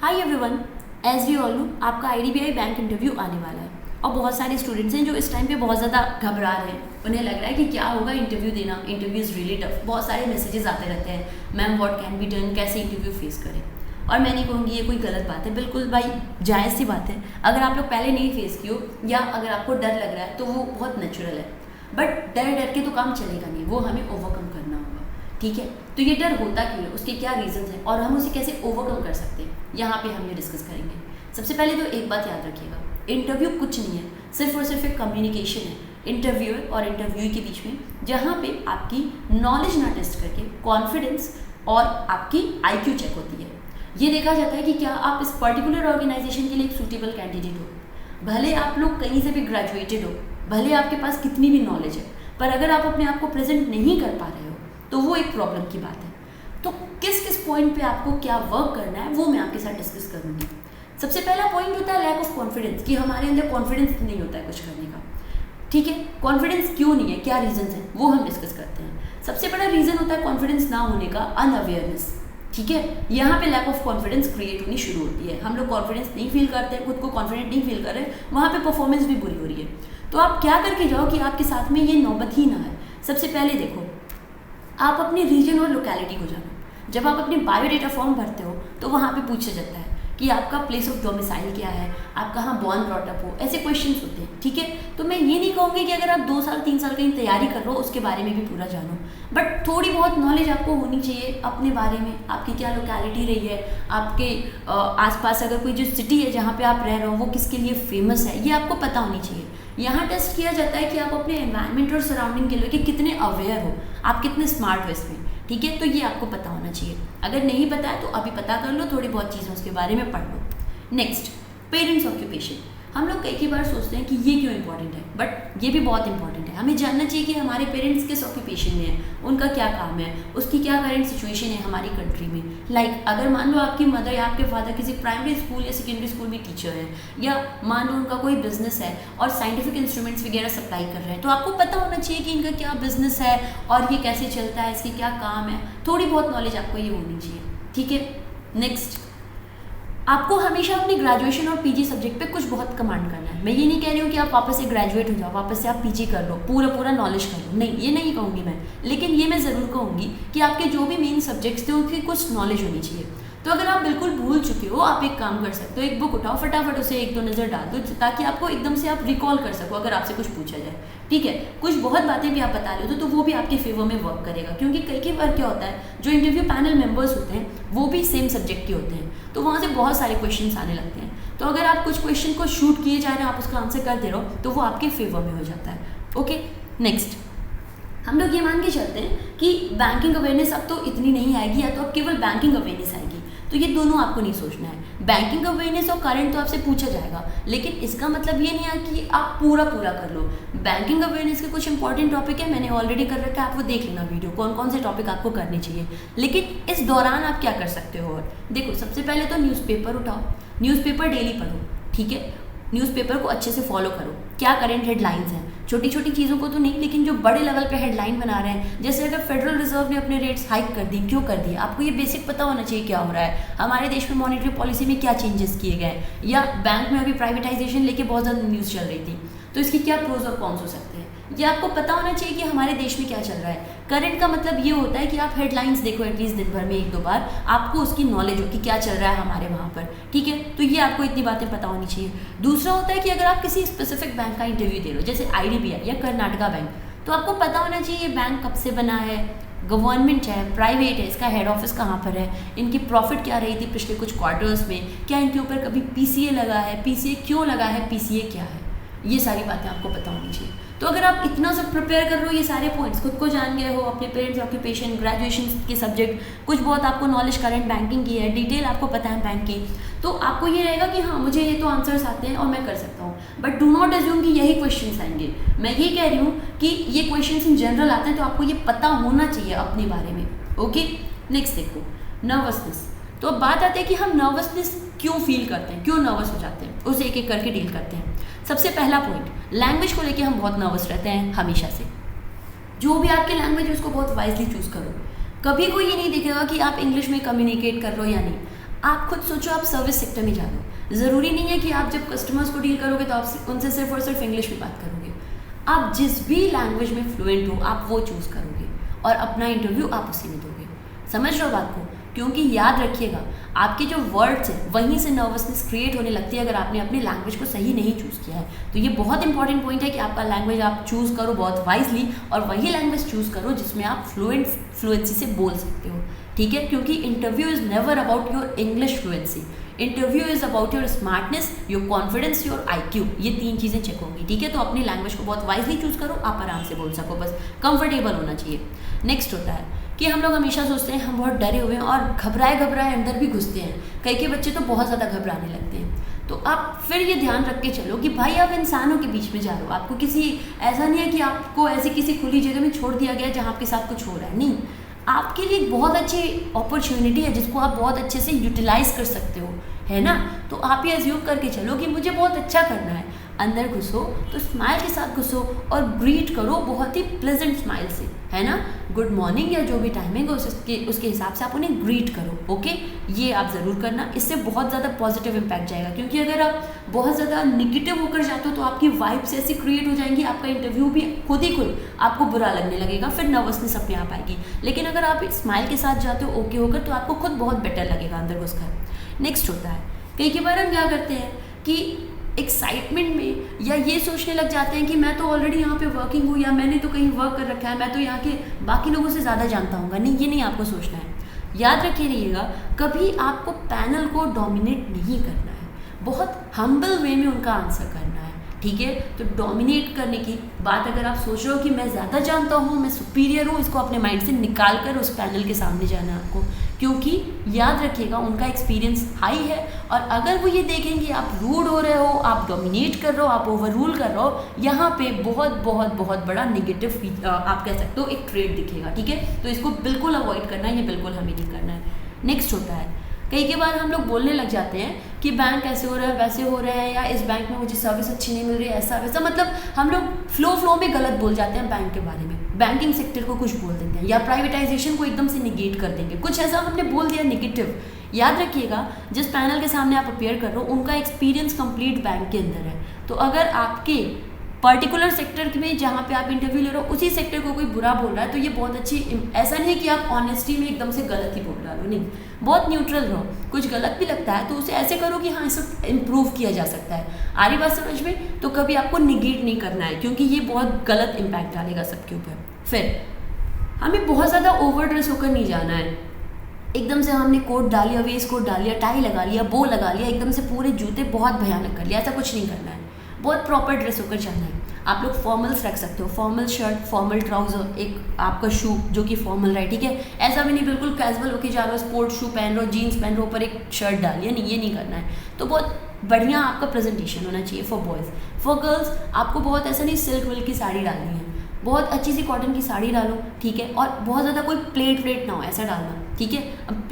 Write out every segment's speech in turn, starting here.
Hi everyone, as we all know आपका IDBI bank interview आने वाला है और बहुत सारे स्टूडेंट्स हैं जो इस टाइम पे बहुत ज़्यादा घबरा रहे हैं। उन्हें लग रहा है कि क्या होगा इंटरव्यू देना, इंटरव्यू इज़ रियली टफ। बहुत सारे मैसेजेस आते रहते हैं, ma'am what can be done, कैसे इंटरव्यू फेस करें। और मैं नहीं कहूँगी ये कोई गलत बात है, बिल्कुल भाई जायज़ सी बात है। अगर आप लोग पहले नहीं फेस किए हो या अगर आपको डर लग रहा है तो वो बहुत नेचुरल है, बट डर डर के तो काम चलेगा नहीं, वो हमें ओवरकम करना होगा। ठीक है, तो ये डर होता क्यों है, उसके क्या रीजंस हैं और हम उसे कैसे ओवरकम कर सकते हैं, यहाँ पे हम ये डिस्कस करेंगे। सबसे पहले तो एक बात याद रखिएगा, इंटरव्यू कुछ नहीं है, सिर्फ और सिर्फ एक कम्युनिकेशन है इंटरव्यूअर और इंटरव्यूई के बीच में, जहाँ पे आपकी नॉलेज ना टेस्ट करके कॉन्फिडेंस और आपकी आईक्यू चेक होती है। ये देखा जाता है कि क्या आप इस पर्टिकुलर ऑर्गेनाइजेशन के लिए एक सूटेबल कैंडिडेट हो। भले आप लोग कहीं से भी ग्रेजुएटेड हो, भले आपके पास कितनी भी नॉलेज है, पर अगर आप अपने आप को प्रेजेंट नहीं कर पा रहे हो तो वो एक प्रॉब्लम की बात है। तो किस किस पॉइंट पे आपको क्या वर्क करना है वो मैं आपके साथ डिस्कस करूँगी। सबसे पहला पॉइंट होता है लैक ऑफ कॉन्फिडेंस, कि हमारे अंदर कॉन्फिडेंस नहीं होता है कुछ करने का। ठीक है, कॉन्फिडेंस क्यों नहीं है, क्या रीजंस हैं, वो हम डिस्कस करते हैं। सबसे बड़ा रीजन होता है कॉन्फिडेंस ना होने का अनअवेयरनेस। ठीक है, यहाँ पे लैक ऑफ कॉन्फिडेंस क्रिएट होनी शुरू होती है। हम लोग कॉन्फिडेंस नहीं फील करते हैं, खुद को कॉन्फिडेंट नहीं फील कर रहे, वहाँ पे परफॉर्मेंस भी बुरी हो रही है। तो आप क्या करके जाओ कि आपके साथ में ये नौबत ही ना है। सबसे पहले देखो, आप अपने रीजन और लोकेलिटी को जानो। जब आप अपनी बायोडेटा फॉर्म भरते हो तो वहाँ पे पूछा जाता है कि आपका प्लेस ऑफ डोमिसाइल क्या है, आप कहाँ बॉर्न ब्रॉटअप हो, ऐसे क्वेश्चंस होते हैं। ठीक है, तो मैं ये नहीं कहूँगी कि अगर आप 2 साल 3 साल कहीं तैयारी कर रहे हो उसके बारे में भी पूरा जानो, बट थोड़ी बहुत नॉलेज आपको होनी चाहिए अपने बारे में, आपकी क्या लोकेलिटी रही है, आपके आसपास अगर कोई जो सिटी है जहाँ पे आप रह रहे हो वो किसके लिए फेमस है, ये आपको पता होनी चाहिए। यहाँ टेस्ट किया जाता है कि आप अपने एनवायरनमेंट और सराउंडिंग के लिए कितने अवेयर हो, आप कितने स्मार्ट हो इसमें। ठीक है, तो ये आपको पता होना चाहिए। अगर नहीं पता है तो अभी पता कर लो, थोड़ी बहुत चीज़ें उसके बारे में पढ़ लो। Next, parents occupation. हम लोग कई बार सोचते हैं कि ये क्यों इंपॉर्टेंट है, बट ये भी बहुत इंपॉर्टेंट है। हमें जानना चाहिए कि हमारे पेरेंट्स किस ऑक्यूपेशन में है, उनका क्या काम है, उसकी क्या करंट सिचुएशन है हमारी कंट्री में। लाइक अगर मान लो आपकी मदर या आपके फादर किसी प्राइमरी स्कूल या सेकेंडरी स्कूल में टीचर है, या मान लो उनका कोई बिजनेस है और साइंटिफिक इंस्ट्रूमेंट्स वगैरह सप्लाई कर रहे हैं, तो आपको पता होना चाहिए कि इनका क्या बिजनेस है और ये कैसे चलता है, इसकी क्या काम है। थोड़ी बहुत नॉलेज आपको ये होनी चाहिए। ठीक है, नेक्स्ट, आपको हमेशा अपनी ग्रेजुएशन और पीजी सब्जेक्ट पे कुछ बहुत कमांड करना है। मैं ये नहीं कह रही हूँ कि आप वापस से ग्रेजुएट हो जाओ, वापस से आप पीजी कर लो, पूरा नॉलेज कर लो, नहीं, ये नहीं कहूँगी मैं। लेकिन ये मैं ज़रूर कहूँगी कि आपके जो भी मेन सब्जेक्ट्स थे उनकी कुछ नॉलेज होनी चाहिए। तो अगर आप बिल्कुल भूल चुके हो, आप एक काम कर सकते हो, एक बुक उठाओ, फटाफट उसे 1-2 नज़र डाल दो, ताकि आपको एकदम से आप रिकॉल कर सको अगर आपसे कुछ पूछा जाए। ठीक है, कुछ बहुत बातें भी आप बता रहे हो तो वो भी आपके फेवर में वर्क करेगा, क्योंकि कई बार क्या होता है, जो इंटरव्यू पैनल मेंबर्स होते हैं वो भी सेम सब्जेक्ट के होते हैं, तो वहाँ से बहुत सारे क्वेश्चंस आने लगते हैं। तो अगर आप कुछ क्वेश्चन को शूट किए जा रहे हैं, आप उसका आंसर कर दे रहे हो, तो वो आपके फेवर में हो जाता है। ओके, नेक्स्ट, हम लोग ये मान के चलते हैं कि बैंकिंग अवेयरनेस अब तो इतनी नहीं आएगी, या तो अब केवल बैंकिंग अवेयरनेस आएगी। तो ये दोनों आपको नहीं सोचना है। बैंकिंग अवेयरनेस और करंट तो आपसे पूछा जाएगा, लेकिन इसका मतलब ये नहीं है कि आप पूरा कर लो। बैंकिंग अवेयरनेस के कुछ इंपॉर्टेंट टॉपिक है, मैंने ऑलरेडी कर रखा है, आप वो देख लेना वीडियो, कौन कौन से टॉपिक आपको करने चाहिए। लेकिन इस दौरान आप क्या कर सकते हो, और देखो, सबसे पहले तो न्यूज़पेपर उठाओ, न्यूज़पेपर डेली पढ़ो। ठीक है, न्यूज़पेपर को अच्छे से फॉलो करो, क्या करंट हेडलाइंस हैं, छोटी छोटी चीज़ों को तो नहीं, लेकिन जो बड़े लेवल पे हेडलाइन बना रहे हैं, जैसे अगर फेडरल रिजर्व ने अपने रेट्स हाइक कर दी, क्यों कर दिया, आपको ये बेसिक पता होना चाहिए क्या हो रहा है, हमारे देश में मॉनेटरी पॉलिसी में क्या चेंजेस किए गए, या बैंक में अभी प्राइवेटाइजेशन लेके बहुत ज़्यादा न्यूज़ चल रही थी, तो इसकी क्या प्रोज और कॉन्स हो सकते हैं, ये आपको पता होना चाहिए कि हमारे देश में क्या चल रहा है। करंट का मतलब ये होता है कि आप हेडलाइंस देखो एटलीस्ट दिन भर में 1-2 बार, आपको उसकी नॉलेज हो कि क्या चल रहा है हमारे वहाँ पर। ठीक है, तो ये आपको इतनी बातें पता होनी चाहिए। दूसरा होता है कि अगर आप किसी स्पेसिफिक बैंक का इंटरव्यू दे रहे हो, जैसे आईडीबीआई या कर्नाटका बैंक, तो आपको पता होना चाहिए ये बैंक कब से बना है, गवर्नमेंट है, प्राइवेट है, इसका हेड ऑफिस कहाँ पर है, इनकी प्रॉफिट क्या रही थी पिछले कुछ क्वार्टर्स में, क्या इनके ऊपर कभी पीसीए लगा है, पीसीए क्यों लगा है, पीसीए क्या है, ये सारी बातें आपको पता होनी चाहिए। तो अगर आप इतना सब प्रिपेयर कर रहे हो, ये सारे पॉइंट्स खुद को जान गए हो, अपने पेरेंट्स ऑक्यूपेशन, ग्रेजुएशन के सब्जेक्ट, कुछ बहुत आपको नॉलेज करंट बैंकिंग की है, डिटेल आपको पता है बैंक की, तो आपको ये रहेगा कि हाँ, मुझे ये तो आंसर्स आते हैं और मैं कर सकता हूँ। बट डू नॉट अज्यूम कि यही क्वेश्चंस आएंगे। मैं ये कह रही हूँ कि ये क्वेश्चंस इन जनरल आते हैं, तो आपको ये पता होना चाहिए अपने बारे में। ओके, नेक्स्ट देखो, नर्वसनेस। तो अब बात आती है कि हम नर्वसनेस क्यों फील करते हैं, क्यों नर्वस हो जाते हैं, उसे एक एक करके डील करते हैं। सबसे पहला पॉइंट, लैंग्वेज को लेके हम बहुत नर्वस रहते हैं हमेशा से। जो भी आपकी लैंग्वेज है उसको बहुत वाइजली चूज़ करो। कभी कोई ये नहीं देखेगा कि आप इंग्लिश में कम्युनिकेट कर रहे हो या नहीं। आप खुद सोचो, आप सर्विस सेक्टर में जा रहे हो, ज़रूरी नहीं है कि आप जब कस्टमर्स को डील करोगे तो आप उनसे सिर्फ और सिर्फ इंग्लिश में बात करोगे। आप जिस भी लैंग्वेज में फ्लुएंट हो आप वो चूज़ करोगे और अपना इंटरव्यू आप उसी में दोगे। समझ रहे हो बात को? क्योंकि याद रखिएगा, आपके जो वर्ड्स हैं वहीं से नर्वसनेस क्रिएट होने लगती है अगर आपने अपनी लैंग्वेज को सही नहीं चूज़ किया है। तो ये बहुत इंपॉर्टेंट पॉइंट है कि आपका लैंग्वेज आप चूज़ करो बहुत वाइजली, और वही लैंग्वेज चूज़ करो जिसमें आप फ्लुएंसी से बोल सकते हो, ठीक है? क्योंकि interview is never about your English fluency, interview is about your smartness, your confidence, your IQ। ये 3 चीज़ें चेक होंगी, ठीक है? तो अपनी लैंग्वेज को बहुत वाइजली चूज़ करो, आप आराम से बोल सको, बस कंफर्टेबल होना चाहिए। नेक्स्ट होता है कि हम लोग हमेशा सोचते हैं हम बहुत डरे हुए हैं और घबराए अंदर भी घुसते हैं। कई के बच्चे तो बहुत ज़्यादा घबराने लगते हैं। तो आप फिर ये ध्यान रख के चलो कि भाई आप इंसानों के बीच में जा रहे हो, आपको किसी ऐसा नहीं है कि आपको ऐसी किसी खुली जगह में छोड़ दिया गया जहाँ आपके साथ कुछ हो रहा है, नहीं। आपके लिए एक बहुत अच्छी अपॉर्चुनिटी है जिसको आप बहुत अच्छे से यूटिलाइज कर सकते हो, है ना? तो आप ये अज्यूम करके चलो कि मुझे बहुत अच्छा करना है। अंदर घुसो तो स्माइल के साथ घुसो और ग्रीट करो बहुत ही प्लेजेंट स्माइल से, है ना? गुड मॉर्निंग या जो भी टाइमिंग हो उसके हिसाब से आप उन्हें ग्रीट करो, ओके? ये आप ज़रूर करना, इससे बहुत ज़्यादा पॉजिटिव इम्पैक्ट जाएगा। क्योंकि अगर आप बहुत ज़्यादा निगेटिव होकर जाते हो तो आपकी वाइब्स ऐसी क्रिएट हो जाएंगी, आपका इंटरव्यू भी खुद ही खुद आपको बुरा लगने लगेगा, फिर नर्वसनेस अपने आप आएगी। लेकिन अगर आप स्माइल के साथ जाते हो ओके होकर तो आपको खुद बहुत बेटर लगेगा अंदर घुसकर। नेक्स्ट होता है कई बार हम क्या करते हैं कि एक्साइटमेंट में या ये सोचने लग जाते हैं कि मैं तो ऑलरेडी यहाँ पे वर्किंग हूँ या मैंने तो कहीं वर्क कर रखा है, मैं तो यहाँ के बाकी लोगों से ज़्यादा जानता हूँ। नहीं, ये नहीं आपको सोचना है। याद रखिए रहिएगा, कभी आपको पैनल को डोमिनेट नहीं करना है, बहुत हम्बल वे में उनका आंसर करना है, ठीक है? तो डोमिनेट करने की बात अगर आप सोच रहे हो कि मैं ज़्यादा जानता हूँ, मैं सुपीरियर हूँ, इसको अपने माइंड से निकाल कर उस पैनल के सामने जाना है आपको। क्योंकि याद रखिएगा उनका एक्सपीरियंस हाई है, और अगर वो ये देखेंगे आप रूड हो रहे हो, आप डोमिनेट कर रहे हो, आप ओवर रूल कर रहे हो, यहाँ पे बहुत बड़ा नेगेटिव आप कह सकते हो एक ट्रेड दिखेगा, ठीक है? तो इसको बिल्कुल अवॉइड करना है, ये बिल्कुल हमें नहीं करना है। नेक्स्ट होता है कई बार हम लोग बोलने लग जाते हैं कि बैंक ऐसे हो रहा है, वैसे हो रहा है, या इस बैंक में मुझे सर्विस अच्छी नहीं मिल रही है, ऐसा वैसा। मतलब हम लोग फ्लो में गलत बोल जाते हैं बैंक के बारे में, बैंकिंग सेक्टर को कुछ बोल देते हैं या प्राइवेटाइजेशन को एकदम से निगेट कर देंगे, कुछ ऐसा हमने बोल दिया नेगेटिव। याद रखिएगा जिस पैनल के सामने आप अपेयर कर रहे हो उनका एक्सपीरियंस कंप्लीट बैंक के अंदर है। तो अगर आपके पर्टिकुलर सेक्टर में जहाँ पे आप इंटरव्यू ले रहे हो उसी सेक्टर को कोई बुरा बोल रहा है तो ये बहुत अच्छी, ऐसा नहीं है कि आप ऑनेस्टी में एकदम से गलत ही बोल रहे हो, नहीं, बहुत न्यूट्रल रहो। कुछ गलत भी लगता है तो उसे ऐसे करो कि हाँ इसे इम्प्रूव किया जा सकता है। आ रही बात समझ में? तो कभी आपको निगेट नहीं करना है क्योंकि ये बहुत गलत इम्पैक्ट डालेगा सबके ऊपर। फिर हमें बहुत ज़्यादा ओवर ड्रेस होकर नहीं जाना है, एकदम से हमने कोट डाल लिया, वेस्ट कोट डाल लिया, टाई लगा लिया, बो लगा लिया, एकदम से पूरे जूते बहुत भयानक कर लिया, ऐसा कुछ नहीं करना है। बहुत प्रॉपर ड्रेस होकर जाना है। आप लोग फॉर्मल्स रख सकते हो, फॉर्मल शर्ट, फॉर्मल ट्राउजर, एक आपका शू जो कि फॉर्मल रहे, ठीक है? ऐसा भी नहीं बिल्कुल कैजुअल होके जा रहे हो, स्पोर्ट्स शू पहन रहे हो, जीन्स पहन रहे हो, ऊपर एक शर्ट डालिए, नहीं, ये नहीं करना है। तो बहुत बढ़िया आपका प्रेजेंटेशन होना चाहिए फॉर बॉयज़। फॉर गर्ल्स आपको बहुत ऐसा नहीं सिल्क विल्क की साड़ी डालनी है, बहुत अच्छी सी कॉटन की साड़ी डालो, ठीक है? और बहुत ज़्यादा कोई प्लेट ना हो ऐसा डालना, ठीक है? अब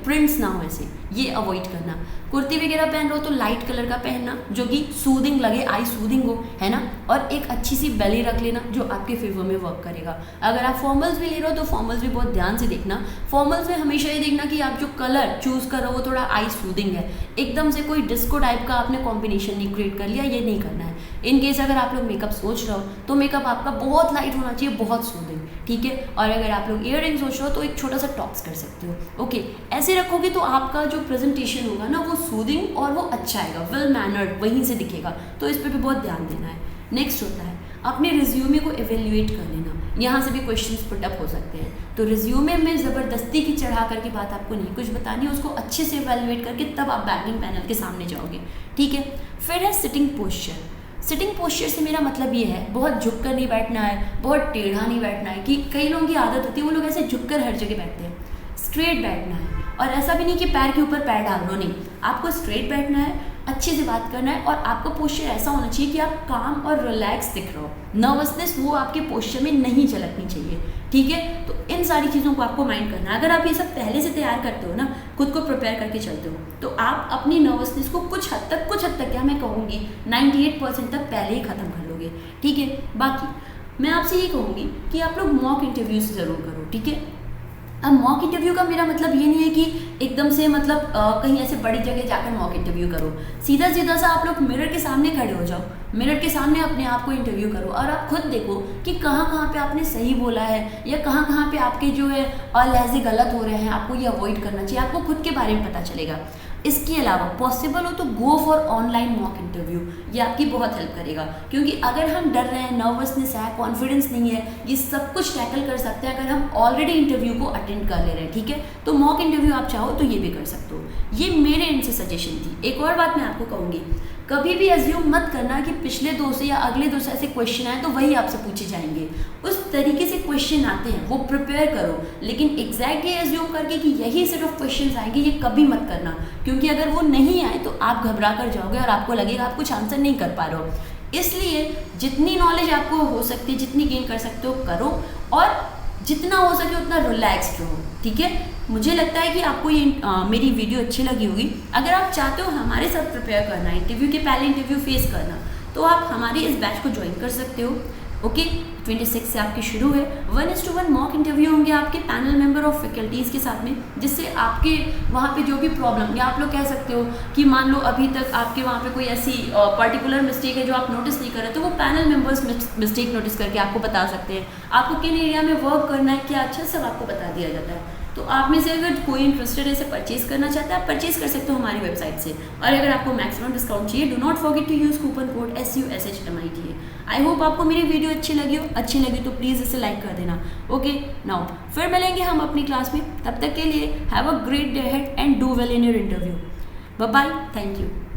प्रिंट्स ना हो ऐसे, ये अवॉइड करना। कुर्ती वगैरह पहन रहे हो तो लाइट कलर का पहनना जो कि सूदिंग लगे, आई सूदिंग हो, है ना? और एक अच्छी सी बेली रख लेना जो आपके फेवर में वर्क करेगा। अगर आप फॉर्मल्स भी ले रहे हो तो फॉर्मल्स भी बहुत ध्यान से देखना। फॉर्मल्स में हमेशा ये देखना कि आप जो कलर चूज़ कर रहे हो वो थोड़ा आई सूदिंग है, एकदम से कोई डिस्को टाइप का आपने कॉम्बिनेशन नहीं क्रिएट कर लिया, ये नहीं करना है। इन केस अगर आप लोग मेकअप सोच रहे हो तो मेकअप आपका बहुत लाइट होना चाहिए, बहुत सूदिंग, ठीक है? और अगर आप लोग ईयर रिंग सोच रहे हो तो एक छोटा सा टॉप्स कर सकते हो, ओके? ऐसे रखोगे तो आपका जो प्रेजेंटेशन होगा ना वो सूदिंग और वो अच्छा आएगा, वेल मैनर्ड वहीं से दिखेगा। तो इस पर भी बहुत ध्यान देना है। नेक्स्ट होता है अपने रिज्यूमे को एवेल्युएट कर लेना। यहाँ से भी क्वेश्चंस पुटअप हो सकते हैं। तो रिज्यूमे में ज़बरदस्ती की चढ़ा करके बात आपको नहीं कुछ बतानी है, उसको अच्छे से एवेल्युएट करके तब आप बैंकिंग पैनल के सामने जाओगे, ठीक है? फिर है सिटिंग पोस्चर। सिटिंग पोस्चर से मेरा मतलब ये है बहुत झुक कर नहीं बैठना है, बहुत टेढ़ा नहीं बैठना है। कि कई लोगों की आदत होती है वो लोग ऐसे झुक कर हर जगह बैठते हैं। स्ट्रेट बैठना है, और ऐसा भी नहीं कि पैर के ऊपर पैर डाल दो, नहीं, आपको स्ट्रेट बैठना है, अच्छे से बात करना है, और आपका पोस्चर ऐसा होना चाहिए कि आप काम और रिलैक्स दिख रहे हो। नर्वसनेस वो आपके पोस्चर में नहीं झलकनी चाहिए, ठीक है? तो इन सारी चीज़ों को आपको माइंड करना है। अगर आप ये सब पहले से तैयार करते हो ना, खुद को प्रिपेयर करके चलते हो, तो आप अपनी नर्वसनेस को कुछ हद तक क्या मैं कहूँगी 98% तक पहले ही ख़त्म कर लोगे, ठीक है? बाकी मैं आपसे ये कहूँगी कि आप लोग मॉक इंटरव्यूज़ ज़रूर करो, ठीक है? अब मॉक इंटरव्यू का मेरा मतलब ये नहीं है कि एकदम से मतलब कहीं ऐसे बड़ी जगह जाकर मॉक इंटरव्यू करो। सीधा सीधा सा आप लोग मिरर के सामने खड़े हो जाओ, मिरर के सामने अपने आप को इंटरव्यू करो और आप खुद देखो कि कहाँ कहाँ पे आपने सही बोला है या कहाँ कहाँ पे आपके जो है लहजे गलत हो रहे हैं, आपको ये अवॉइड करना चाहिए, आपको खुद के बारे में पता चलेगा। इसके अलावा पॉसिबल हो तो go for online mock interview, ये आपकी बहुत हेल्प करेगा, क्योंकि अगर हम डर रहे हैं, नर्वसनेस है, कॉन्फिडेंस नहीं है, ये सब कुछ टैकल कर सकते हैं अगर हम ऑलरेडी इंटरव्यू को अटेंड कर ले रहे हैं, ठीक है। तो मॉक इंटरव्यू आप चाहो तो ये भी कर सकते हो। ये मेरे एंड से सजेशन थी। एक और बात मैं आपको कहूँगी, कभी भी एज्यूम मत करना कि पिछले 2 से या अगले 2 से ऐसे क्वेश्चन आए तो वही आपसे पूछे जाएंगे। उस तरीके से क्वेश्चन आते हैं वो प्रिपेयर करो, लेकिन एग्जैक्टली एज्यूम करके कि यही सेट ऑफ क्वेश्चंस आएंगे ये कभी मत करना, क्योंकि अगर वो नहीं आए तो आप घबरा कर जाओगे और आपको लगेगा आप कुछ आंसर नहीं कर पा रहे हो। इसलिए जितनी नॉलेज आपको हो सकती है, जितनी गेन कर सकते हो करो, और जितना हो सके उतना रिलैक्स्ड रहो, ठीक है। मुझे लगता है कि आपको ये मेरी वीडियो अच्छी लगी होगी। अगर आप चाहते हो हमारे साथ प्रिपेयर करना, इंटरव्यू के पहले इंटरव्यू फेस करना, तो आप हमारे इस बैच को ज्वाइन कर सकते हो। ओके, 26 से आपकी शुरू है। 1:1 मॉक इंटरव्यू होंगे आपके पैनल मेंबर ऑफ फैकल्टीज़ के साथ में, जिससे आपके वहाँ पे जो भी प्रॉब्लम, या आप लोग कह सकते हो कि मान लो अभी तक आपके वहाँ पे कोई ऐसी पर्टिकुलर मिस्टेक है जो आप नोटिस नहीं कर रहे, तो वो पैनल मेंबर्स मिस्टेक नोटिस करके आपको बता सकते हैं। आपको किन एरिया में वर्क करना है, क्या अच्छा, सब आपको बता दिया जाता है। तो आप में से अगर कोई इंटरेस्टेड है इसे परचेज करना चाहता है, आप परचेज कर सकते हो हमारी वेबसाइट से। और अगर आपको मैक्सिमम डिस्काउंट चाहिए, do not forget to use coupon code SUSHMITA। I hope आपको मेरी वीडियो अच्छी लगी तो प्लीज़ इसे लाइक कर देना। ओके, नाउ फिर मिलेंगे हम अपनी क्लास में। तब तक के लिए have a great day ahead and do well in your interview. Bye bye, thank you.